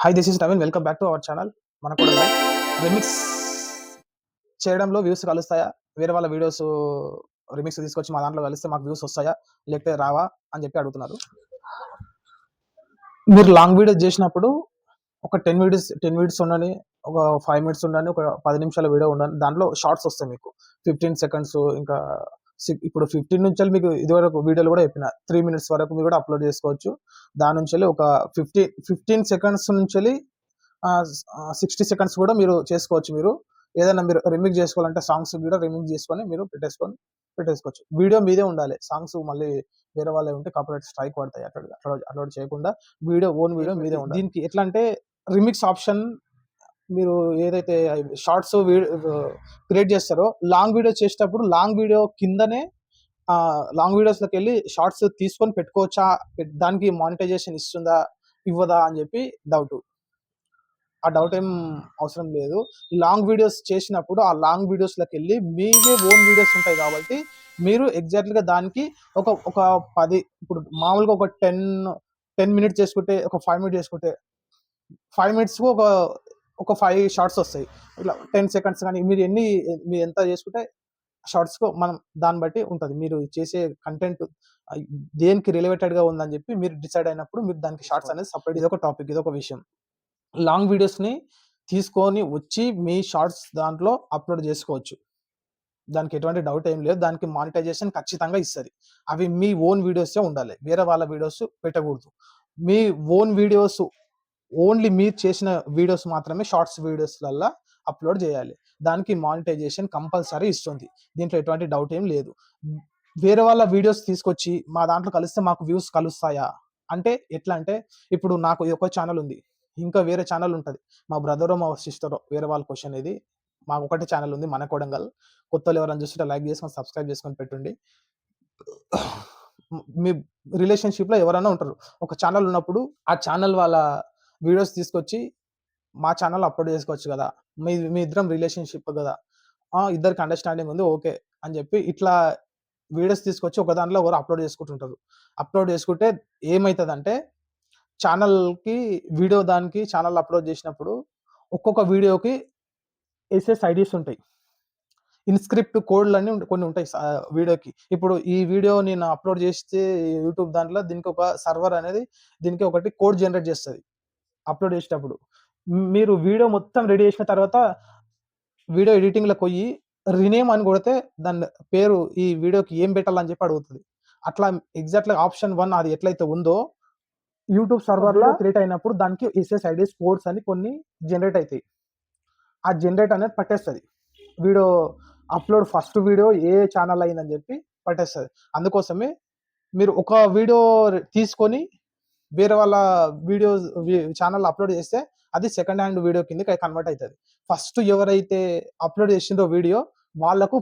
Hi this is Naveen. Welcome back to our channel. మన కూడా remix చేయడంలో వ్యూస్ కలుస్తాయా? వేరే వాళ్ళ వీడియోస్ రిమిక్స్ తీసుకొచ్చి మా దాంట్లో కలిస్తే మాకు వ్యూస్ వస్తాయా? లేకపోతే రావా అని చెప్పి అడుగుతున్నారు. మీరు లాంగ్ వీడియోస్ చేసినప్పుడు ఒక 10 మినిట్స్ ఉండని, ఒక 5 మినిట్స్ ఉండని, ఒక 10 నిమిషాల వీడియో ఉండని, దాంట్లో షార్ట్స్ వస్తాయి మీకు. 15 సెకండ్స్ ఇంకా ఇప్పుడు 15 నుంచి మీకు ఇదివరకు వీడియోలు కూడా చెప్పిన 3 మినిట్స్ వరకు మీరు కూడా అప్లోడ్ చేసుకోవచ్చు. దాని నుంచి ఒక 15 సెకండ్స్ నుంచి 60 సెకండ్స్ కూడా మీరు చేసుకోవచ్చు. మీరు ఏదైనా మీరు రిమిక్స్ చేసుకోవాలంటే సాంగ్స్ కూడా రిమిక్స్ చేసుకొని మీరు పెట్టేసుకోవచ్చు. వీడియో మీదే ఉండాలి. సాంగ్స్ మళ్ళీ వేరే వాళ్ళే ఉంటే కాపీరైట్ స్ట్రైక్ పడతాయి. అప్లోడ్ చేయకుండా ఓన్ వీడియో మీదే ఉండాలి. దీనికి ఎట్లా అంటే రిమిక్స్ ఆప్షన్ మీరు ఏదైతే షార్ట్స్ క్రియేట్ చేస్తారో లాంగ్ వీడియో చేసేటప్పుడు లాంగ్ వీడియో కిందనే లాంగ్ వీడియోస్ లోకి వెళ్ళి షార్ట్స్ తీసుకొని పెట్టుకోవచ్చా, దానికి మానిటైజేషన్ ఇస్తుందా ఇవ్వదా అని చెప్పి డౌట్. ఆ డౌట్ ఏం అవసరం లేదు. లాంగ్ వీడియోస్ చేసినప్పుడు ఆ లాంగ్ వీడియోస్ లోకి వెళ్ళి మీవే ఓన్ వీడియోస్ ఉంటాయి కాబట్టి మీరు ఎగ్జాక్ట్గా దానికి ఒక ఒక 10 ఇప్పుడు మామూలుగా ఒక 10 మినిట్స్ చేసుకుంటే, ఒక 5 మినిట్స్ చేసుకుంటే 5 మినిట్స్ ఒక 5 షార్ట్స్ వస్తాయి. ఇట్లా 10 సెకండ్స్ కానీ మీరు ఎంత చేసుకుంటే షార్ట్స్ మనం దాన్ని బట్టి ఉంటుంది. మీరు చేసే కంటెంట్ దేనికి రిలేటెడ్ గా ఉందని చెప్పి మీరు డిసైడ్ అయినప్పుడు మీరు దానికి షార్ట్స్ అనేది సపరేట్. ఇది ఒక టాపిక్, ఇది ఒక విషయం. లాంగ్ వీడియోస్ ని తీసుకొని వచ్చి మీ షార్ట్స్ దాంట్లో అప్లోడ్ చేసుకోవచ్చు. దానికి ఎటువంటి డౌట్ ఏం లేదు. దానికి మానిటైజేషన్ ఖచ్చితంగా ఇస్తుంది. అవి మీ ఓన్ వీడియోసే ఉండాలి, వేరే వాళ్ళ వీడియోస్ పెట్టకూడదు. మీ ఓన్ వీడియోస్ ఓన్లీ మీరు చేసిన వీడియోస్ మాత్రమే షార్ట్స్ వీడియోస్లల్లో అప్లోడ్ చేయాలి. దానికి మానిటైజేషన్ కంపల్సరీ ఇస్తుంది. దీంట్లో ఎటువంటి డౌట్ ఏం లేదు. వేరే వాళ్ళ వీడియోస్ తీసుకొచ్చి మా దాంట్లో కలిస్తే మాకు వ్యూస్ కలుస్తాయా అంటే ఎట్లా అంటే, ఇప్పుడు నాకు ఒక ఛానల్ ఉంది, ఇంకా వేరే ఛానల్ ఉంటుంది. మా బ్రదర్ మా సిస్టర్ వేరే వాళ్ళ క్వశ్చన్ ఇది. మాకు ఒకటే ఛానల్ ఉంది, మన కొడంగల్. కొత్త ఎవరైనా చూస్తుంటే లైక్ చేసుకొని సబ్స్క్రైబ్ చేసుకొని పెట్టండి. మీ రిలేషన్షిప్ లో ఎవరైనా ఉంటారు, ఒక ఛానల్ ఉన్నప్పుడు ఆ ఛానల్ వాళ్ళ వీడియోస్ తీసుకొచ్చి మా ఛానల్ అప్లోడ్ చేసుకోవచ్చు కదా. మీ ఇద్దరం రిలేషన్షిప్ కదా, ఇద్దరికి అండర్స్టాండింగ్ ఉంది ఓకే అని చెప్పి ఇట్లా వీడియోస్ తీసుకొచ్చి ఒక దాంట్లో ఎవరు అప్లోడ్ చేసుకుంటుంటారు. అప్లోడ్ చేసుకుంటే ఏమవుతుందంటే, ఛానల్కి వీడియో దానికి ఛానల్ అప్లోడ్ చేసినప్పుడు ఒక్కొక్క వీడియోకి ఎస్ఎస్ ఐడీస్ ఉంటాయి, ఇన్స్క్రిప్ట్ కోడ్లు అన్ని కొన్ని ఉంటాయి వీడియోకి. ఇప్పుడు ఈ వీడియో నేను అప్లోడ్ చేస్తే యూట్యూబ్ దాంట్లో దీనికి ఒక సర్వర్ అనేది దీనికి ఒకటి కోడ్ జనరేట్ చేస్తుంది అప్లోడ్ చేసేటప్పుడు. మీరు వీడియో మొత్తం రెడీ చేసిన తర్వాత వీడియో ఎడిటింగ్ లో పోయి రీనేమ్ అని కొడితే దాని పేరు ఈ వీడియోకి ఏం పెట్టాలని చెప్పి అడుగుతుంది. అట్లా ఎగ్జాక్ట్ ఆప్షన్ 1 అది ఎట్లయితే ఉందో యూట్యూబ్ సర్వర్ లో క్రియేట్ అయినప్పుడు దానికి ఎస్ఎస్ ఐడీస్ కోడ్స్ అని కొన్ని జనరేట్ అవుతాయి. ఆ జనరేట్ అనేది పట్టేస్తుంది వీడియో అప్లోడ్ ఫస్ట్ వీడియో ఏ ఛానల్ అయిందని చెప్పి పట్టేస్తుంది. అందుకోసమే మీరు ఒక వీడియో తీసుకొని వేరే వాళ్ళ వీడియో ఛానల్ అప్లోడ్ చేస్తే అది సెకండ్ హ్యాండ్ వీడియో కింద కన్వర్ట్ అవుతుంది. ఫస్ట్ ఎవరైతే అప్లోడ్ చేసిందో వీడియో వాళ్ళకు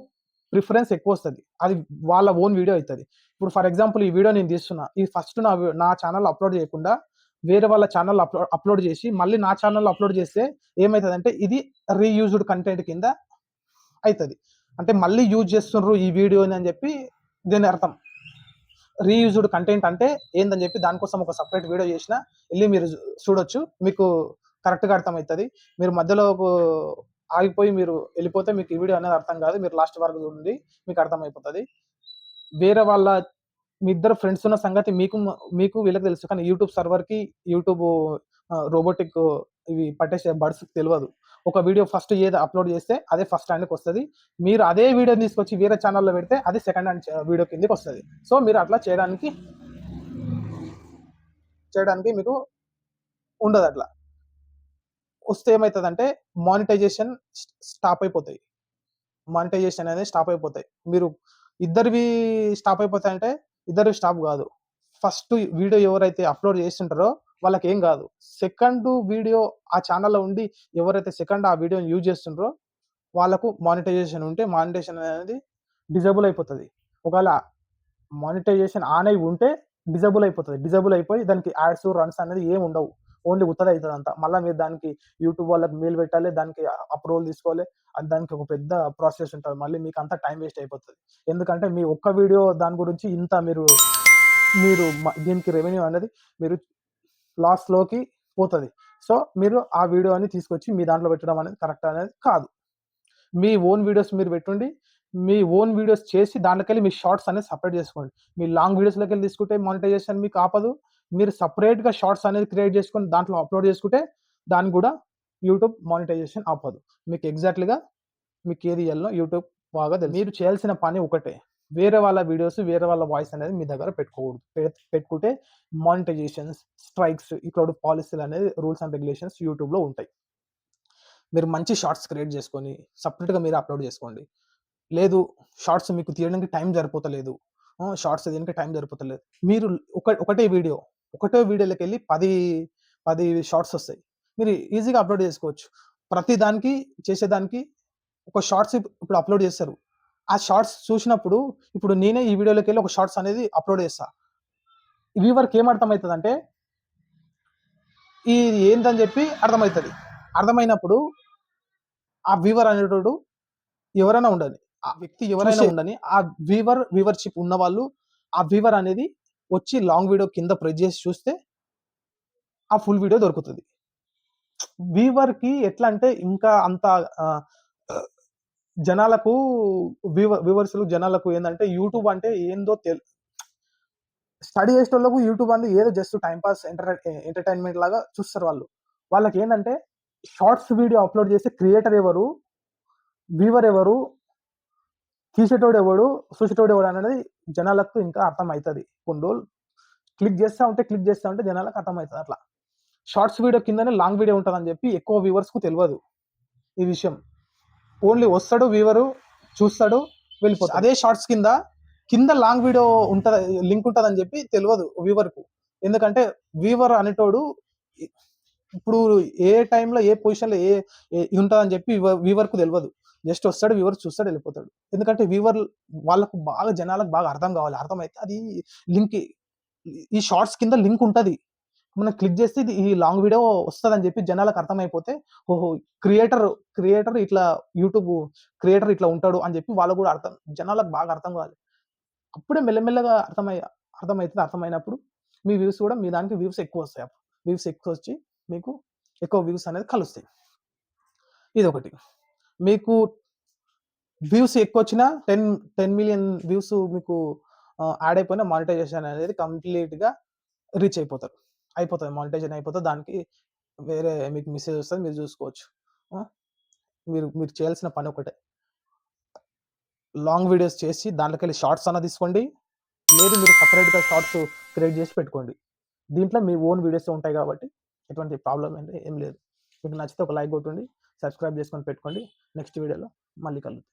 ప్రిఫరెన్స్ ఎక్కువ వస్తుంది, అది వాళ్ళ ఓన్ వీడియో అవుతుంది. ఇప్పుడు ఫర్ ఎగ్జాంపుల్ ఈ వీడియో నేను తీస్తున్నా, ఈ ఫస్ట్ నా ఛానల్ అప్లోడ్ చేయకుండా వేరే వాళ్ళ ఛానల్ అప్లోడ్ చేసి మళ్ళీ నా ఛానల్ అప్లోడ్ చేస్తే ఏమవుతుంది అంటే, ఇది రీయూజ్డ్ కంటెంట్ కింద అవుతుంది. అంటే మళ్ళీ యూజ్ చేస్తున్నారు ఈ వీడియోని అని చెప్పి దీని అర్థం. రీయూజ్డ్ కంటెంట్ అంటే ఏందని చెప్పి దానికోసం ఒక సపరేట్ వీడియో చేసిన వెళ్ళి మీరు చూడొచ్చు, మీకు కరెక్ట్గా అర్థమవుతుంది. మీరు మధ్యలో ఆగిపోయి మీరు వెళ్ళిపోతే మీకు ఈ వీడియో అనేది అర్థం కాదు. మీరు లాస్ట్ వరకు చూడండి, మీకు అర్థమైపోతుంది. వేరే వాళ్ళ మీ ఇద్దరు ఫ్రెండ్స్ ఉన్న సంగతి మీకు వీళ్ళకి తెలుసు, కానీ యూట్యూబ్ సర్వర్కి యూట్యూబ్ రోబోటిక్ ఇవి పట్టేసే బడ్స్ తెలియదు. ఒక వీడియో ఫస్ట్ ఏది అప్లోడ్ చేస్తే అదే ఫస్ట్ హ్యాండ్కి వస్తుంది. మీరు అదే వీడియో తీసుకొచ్చి వేరే ఛానల్లో పెడితే అది సెకండ్ హ్యాండ్ వీడియో కిందకి వస్తుంది. సో మీరు అట్లా చేయడానికి మీకు ఉండదు. అట్లా వస్తే ఏమవుతుందంటే మానిటైజేషన్ స్టాప్ అయిపోతాయి. మానిటైజేషన్ అనేది స్టాప్ అయిపోతాయి. మీరు ఇద్దరివి స్టాప్ అయిపోతాయంటే ఇద్దరివి స్టాప్ కాదు. ఫస్ట్ వీడియో ఎవరైతే అప్లోడ్ చేస్తుంటారో వాళ్ళకి ఏం కాదు. సెకండ్ వీడియో ఆ ఛానల్లో ఉండి ఎవరైతే సెకండ్ ఆ వీడియోని యూజ్ చేస్తుంటారో వాళ్ళకు మానిటైజేషన్ ఉంటే మానిటైజేషన్ అనేది డిజేబుల్ అయిపోతుంది. ఒకవేళ మానిటైజేషన్ ఆన్ అయి ఉంటే డిజేబుల్ అయిపోతుంది. డిజేబుల్ అయిపోయి దానికి యాడ్స్ రన్స్ అనేది ఏమి ఉండవు, ఓన్లీ ఉత్తది అవుతుంది అంతా. మళ్ళీ మీరు దానికి యూట్యూబ్ వాళ్ళకి మెయిల్ పెట్టాలి, దానికి అప్రూవల్ తీసుకోవాలి, దానికి ఒక పెద్ద ప్రాసెస్ ఉంటుంది. మళ్ళీ మీకు అంతా టైం వేస్ట్ అయిపోతుంది. ఎందుకంటే మీ ఒక్క వీడియో దాని గురించి ఇంత మీరు దీనికి రెవెన్యూ అనేది మీరు లాస్లోకి పోతుంది. సో, మీరు ఆ వీడియోని తీసుకొచ్చి మీ దాంట్లో పెట్టడం అనేది కరెక్ట్ అనేది కాదు. మీ ఓన్ వీడియోస్ మీరు పెట్టుండి, మీ ఓన్ వీడియోస్ చేసి దాంట్లోకెళ్ళి మీ షార్ట్స్ అనేది సెపరేట్ చేసుకోండి. మీ లాంగ్ వీడియోస్‌లోకెళ్ళి తీసుకుంటే మానిటైజేషన్ మీకు ఆపదు. మీరు సెపరేట్‌గా షార్ట్స్ అనేది క్రియేట్ చేసుకొని దాంట్లో అప్‌లోడ్ చేసుకుంటే దానికి గూడా యూట్యూబ్ మానిటైజేషన్ ఆపదు. మీకు ఎగ్జాక్ట్‌లీగా మీకేది ఇయ్యాలనో యూట్యూబ్ బాగా తెలుసు. మీరు చేయాల్సిన పని ఒకటే. వేరే వాళ్ళ వీడియోస్, వేరే వాళ్ళ వాయిస్ అనేది మీ దగ్గర పెట్టుకోకూడదు. పెట్టుకుంటే మానిటైజేషన్స్, స్ట్రైక్స్ ఇటువంటి పాలిసీలనేది రూల్స్ అండ్ రెగ్యులేషన్స్ యూట్యూబ్‌లో ఉంటాయి. మీరు మంచి షార్ట్స్ క్రియేట్ చేసుకొని సెపరేట్‌గా మీరే అప్‌లోడ్ చేసుకోండి. లేదు షార్ట్స్ మీకు తీయడానికి టైం సరిపోతలేదు. షార్ట్స్ తీయడానికి టైం సరిపోతలేదు. మీరు ఒకటే వీడియో, ఒకటే వీడియోలోకెళ్ళి 10 షార్ట్స్ వస్తాయి. మీరు ఈజీగా అప్‌లోడ్ చేసుకోవచ్చు. ప్రతి దానికి చేసేదానికి ఒక షార్ట్స్ ఇప్పుడు అప్‌లోడ్ చేస్తారు. ఆ షార్ట్స్ చూసినప్పుడు ఇప్పుడు నేనే ఈ వీడియోలోకెళ్ళి ఒక షార్ట్స్ అనేది అప్‌లోడ్ చేస్తా. వ్యూవర్‌కి ఏం అర్థమైతదంటే ఇది ఏందని చెప్పి అర్థమైతది. అర్థమైనప్పుడు ఆ వ్యూవర్ అనేటోడు ఎవరైనా ఉండని. ఆ వ్యక్తి ఎవరైనా ఉండని, ఆ వ్యూవర్‌షిప్ ఉన్నవాళ్ళు, ఆ వ్యూవర్ అనేది వచ్చి లాంగ్ వీడియో కింద ప్రెస్ చేసి చూస్తే, ఆ ఫుల్ వీడియో దొరుకుతది. వ్యూవర్‌కి ఎట్లా అంటే ఇంకా అంత ఆహ్, ఆహ్, జనాలకు జనాలకు ఏందంటే యూట్యూబ్ అంటే ఏందో స్టడీ చేసేటోళ్ళకు యూట్యూబ్ అనేది ఏదో జస్ట్ టైమ్ పాస్ ఎంటర్‌టైన్‌మెంట్ లాగా చూస్తారు వాళ్ళు. వాళ్ళకేందంటే షార్ట్స్ వీడియో అప్‌లోడ్ చేసే క్రియేటర్ ఎవరు? వ్యూవర్ ఎవరు? తీసేటోడెవడు, చూసేటోడెవడు అనేది జనాలకు ఇంకా అర్థమైతది. కొన్ని రోజులు క్లిక్ చేస్తా ఉంటే జనాలకు అర్థమైతది అట్లా. షార్ట్స్ వీడియో కిందనే లాంగ్ వీడియో ఉంటదని చెప్పి ఎక్కువ వ్యూవర్స్‌కు తెలవదు ఈ విషయం. ఓన్లీ వస్తాడు వ్యూవరు, చూస్తాడు, వెళ్ళిపోతాడు. అదే షార్ట్స్ కింద లాంగ్ వీడియో లింక్ ఉంటదని చెప్పి తెలవదు వ్యూవర్‌కు. ఎందుకంటే వ్యూవర్ అనేటోడు ఇప్పుడు ఏ టైంలో, ఏ పొజిషన్‌లో ఇది ఉంటదని చెప్పి వ్యూవర్‌కు తెలవదు. జస్ట్ వస్తాడు, వ్యూవర్ చూస్తాడు, వెళ్ళిపోతాడు. ఎందుకంటే వాళ్ళకు బాగా జనాలకు బాగా అర్థం కావాలి. అర్థమైతే అది లింక్ ఈ షార్ట్స్ కింద లింక్ ఉంటది. మనం క్లిక్ చేస్తే ఇది ఈ లాంగ్ వీడియో వస్తదని చెప్పి జనాలకు అర్థమైపోతే, ఓహో! క్రియేటర్ ఇట్లా యూట్యూబ్ క్రియేటర్ ఇట్లా ఉంటాడు అని చెప్పి వాళ్ళకి కూడా జనాలకు బాగా అర్థం కావాలి. అప్పుడే మెల్లమెల్లగా అర్థమైతది. అర్థమైనప్పుడు మీ దానికి వ్యూస్ ఎక్కువొస్తాయి. వ్యూస్ ఎక్కువొచ్చి మీకు ఎక్కువ వ్యూస్ అనేది కలుస్తాయి. ఇదొకటి. మీకు వ్యూస్ ఎక్కువొచ్చినా 10,000,000 వ్యూస్ మీకు యాడ్ అయిపోయిన మానిటైజేషన్ అనేది కంప్లీట్‌గా రీచ్ అయిపోతారు. అయిపోతది. మానిటైజేషన్ అయిపోతది. దానికి వేరే మీకు మెసేజ్ వస్తది. మీరు చూసుకోవచ్చు. ఆ! మీరు చేయాల్సిన పని ఒకటే. లాంగ్ వీడియోస్ చేసి దాంట్లోకెళ్ళి షార్ట్స్ అన్నా తీసుకోండి. లేదు మీరు సెపరేట్‌గా షార్ట్స్ క్రియేట్ చేసి పెట్టుకోండి. దీంట్లో మీ ఓన్ వీడియోసే ఉంటాయి కాబట్టి ఎటువంటి ప్రాబ్లమ్ అయితే ఏం లేదు. మీకు నచ్చితే ఒక లైక్ కొట్టండి. సబ్స్క్రైబ్ చేసుకొని పెట్టుకోండి. నెక్స్ట్ వీడియోలో మళ్ళీ కలుద్దాం.